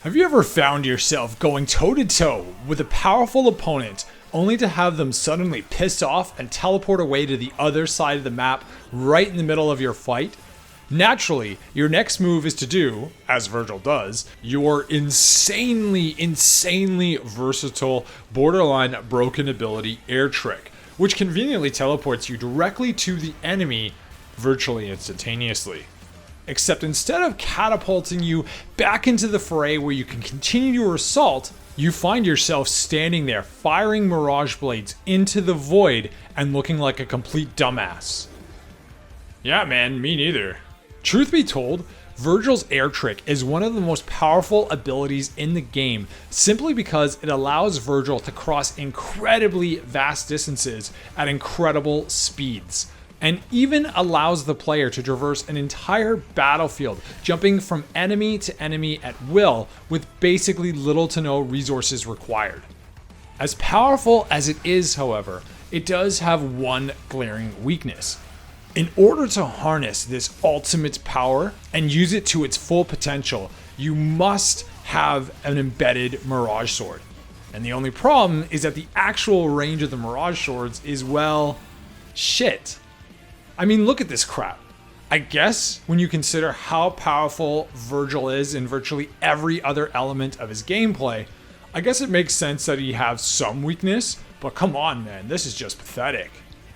Have you ever found yourself going toe-to-toe with a powerful opponent only to have them suddenly piss off and teleport away to the other side of the map right in the middle of your fight? Naturally, your next move is to do, as Vergil does, your insanely versatile, borderline broken ability air trick, which conveniently teleports you directly to the enemy virtually instantaneously. Except instead of catapulting you back into the fray where you can continue your assault, you find yourself standing there firing Mirage Blades into the void and looking like a complete dumbass. Yeah man, me neither. Truth be told, Vergil's air trick is one of the most powerful abilities in the game simply because it allows Vergil to cross incredibly vast distances at incredible speeds, and even allows the player to traverse an entire battlefield, jumping from enemy to enemy at will with basically little to no resources required. As powerful as it is, however, it does have one glaring weakness. In order to harness this ultimate power and use it to its full potential, you must have an embedded Mirage Sword. And the only problem is that the actual range of the Mirage Swords is, well, shit. I mean, look at this crap. I guess when you consider how powerful Vergil is in virtually every other element of his gameplay, I guess it makes sense that he has some weakness, but come on man, this is just pathetic.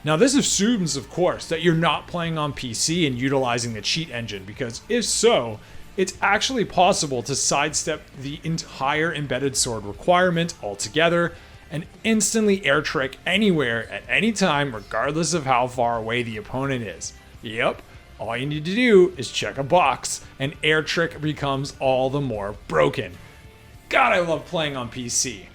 Now this assumes, of course, that you're not playing on PC and utilizing the cheat engine, because if so, it's actually possible to sidestep the entire embedded sword requirement altogether and instantly air trick anywhere at any time, regardless of how far away the opponent is. Yep, all you need to do is check a box and air trick becomes all the more broken. God, I love playing on PC.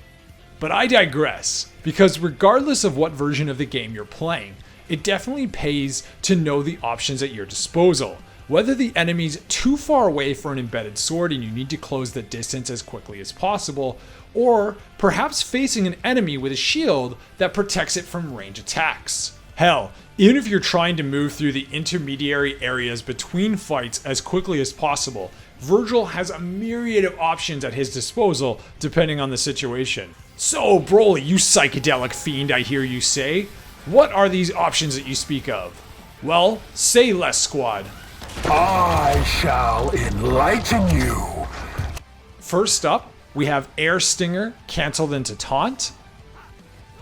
But I digress, because regardless of what version of the game you're playing, it definitely pays to know the options at your disposal. Whether the enemy's too far away for an embedded sword and you need to close the distance as quickly as possible, or perhaps facing an enemy with a shield that protects it from range attacks. Hell, even if you're trying to move through the intermediary areas between fights as quickly as possible, Vergil has a myriad of options at his disposal depending on the situation. So Broly, you psychedelic fiend, I hear you say, what are these options that you speak of? Well, say less, squad. I shall enlighten you. First up, we have Air Stinger canceled into Taunt,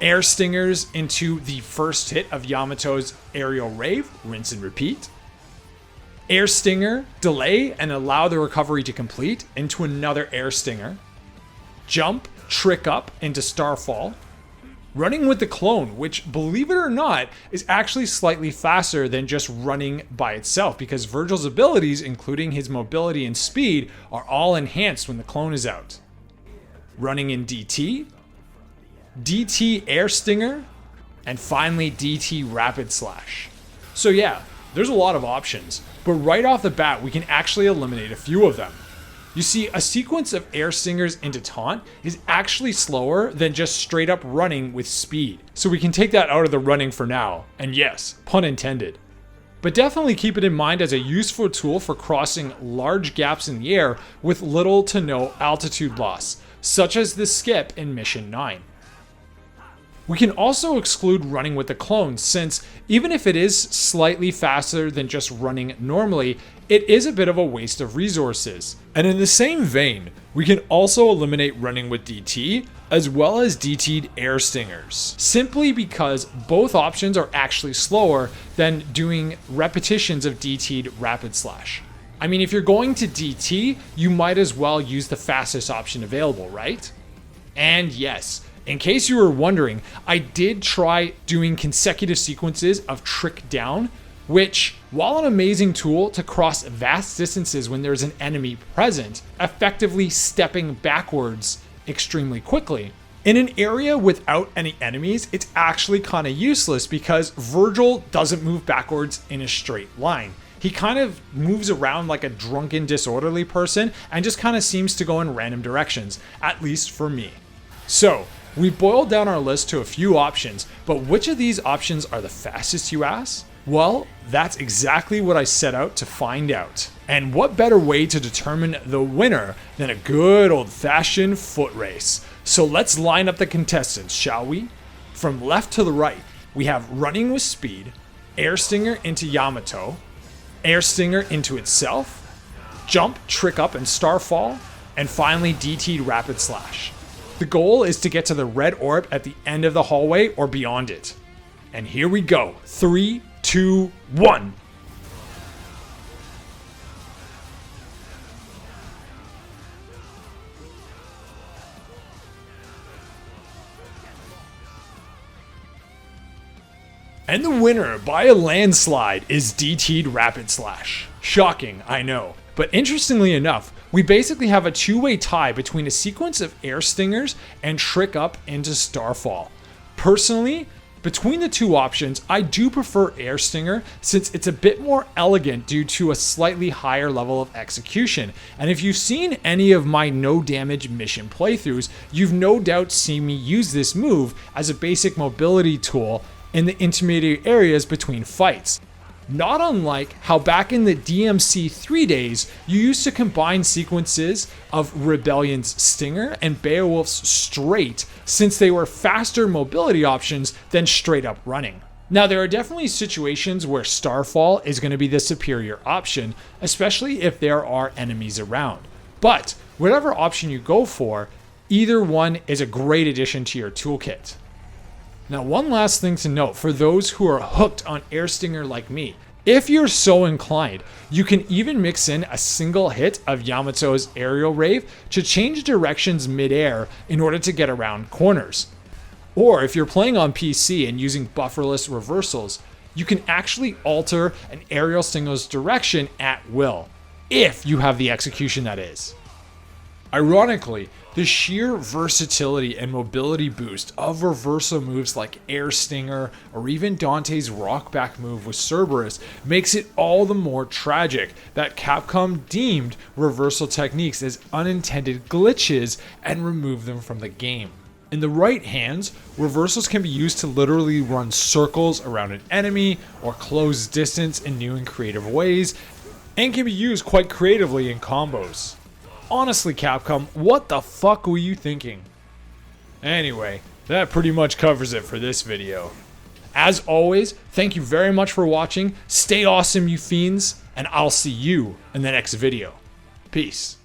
Air Stingers into the first hit of Yamato's Aerial Rave, rinse and repeat, Air Stinger, delay and allow the recovery to complete into another Air Stinger, Jump, trick up into Starfall, running with the clone, which, believe it or not, is actually slightly faster than just running by itself because Vergil's abilities, including his mobility and speed, are all enhanced when the clone is out. Running in DT, DT Air Stinger, and finally DT Rapid Slash. So yeah, there's a lot of options, but right off the bat we can actually eliminate a few of them. You see, a sequence of Air Stingers into Taunt is actually slower than just straight up running with speed. So we can take that out of the running for now. And yes, pun intended. But definitely keep it in mind as a useful tool for crossing large gaps in the air with little to no altitude loss, such as the skip in Mission 9. We can also exclude running with the clone, since even if it is slightly faster than just running normally, it is a bit of a waste of resources. And in the same vein, we can also eliminate running with DT, as well as DT'd Air Stingers, simply because both options are actually slower than doing repetitions of DT'd Rapid Slash. I mean, if you're going to DT, you might as well use the fastest option available, right? And yes, in case you were wondering, I did try doing consecutive sequences of Trick Down, which, while an amazing tool to cross vast distances when there's an enemy present, effectively stepping backwards extremely quickly, in an area without any enemies, it's actually kind of useless because Vergil doesn't move backwards in a straight line. He kind of moves around like a drunken, disorderly person and just kind of seems to go in random directions, at least for me. So, we boiled down our list to a few options, but which of these options are the fastest, you ask? Well, that's exactly what I set out to find out. And what better way to determine the winner than a good old-fashioned foot race? So let's line up the contestants, shall we? From left to the right, we have Running with Speed, Air Stinger into Yamato, Air Stinger into itself, Jump, Trick Up, and Starfall, and finally DT'd Rapid Slash. The goal is to get to the red orb at the end of the hallway or beyond it. And here we go. 3, 2, 1. And the winner by a landslide is DT'd Rapid Slash. Shocking, I know. But interestingly enough, we basically have a two-way tie between a sequence of Air Stingers and Trick Up into Starfall. Personally, between the two options, I do prefer Air Stinger since it's a bit more elegant due to a slightly higher level of execution. And if you've seen any of my no damage mission playthroughs, you've no doubt seen me use this move as a basic mobility tool in the intermediate areas between fights. Not unlike how back in the DMC3 days, you used to combine sequences of Rebellion's Stinger and Beowulf's Straight, since they were faster mobility options than straight up running. Now, there are definitely situations where Starfall is going to be the superior option, especially if there are enemies around. But whatever option you go for, either one is a great addition to your toolkit. Now, one last thing to note for those who are hooked on Air Stinger like me. If you're so inclined, you can even mix in a single hit of Yamato's Aerial Rave to change directions mid-air in order to get around corners. Or if you're playing on PC and using bufferless reversals, you can actually alter an Aerial Stinger's direction at will, if you have the execution that is. Ironically, the sheer versatility and mobility boost of reversal moves like Air Stinger or even Dante's rockback move with Cerberus makes it all the more tragic that Capcom deemed reversal techniques as unintended glitches and removed them from the game. In the right hands, reversals can be used to literally run circles around an enemy or close distance in new and creative ways, and can be used quite creatively in combos. Honestly, Capcom, what the fuck were you thinking? Anyway, that pretty much covers it for this video. As always, thank you very much for watching, stay awesome you fiends, and I'll see you in the next video. Peace.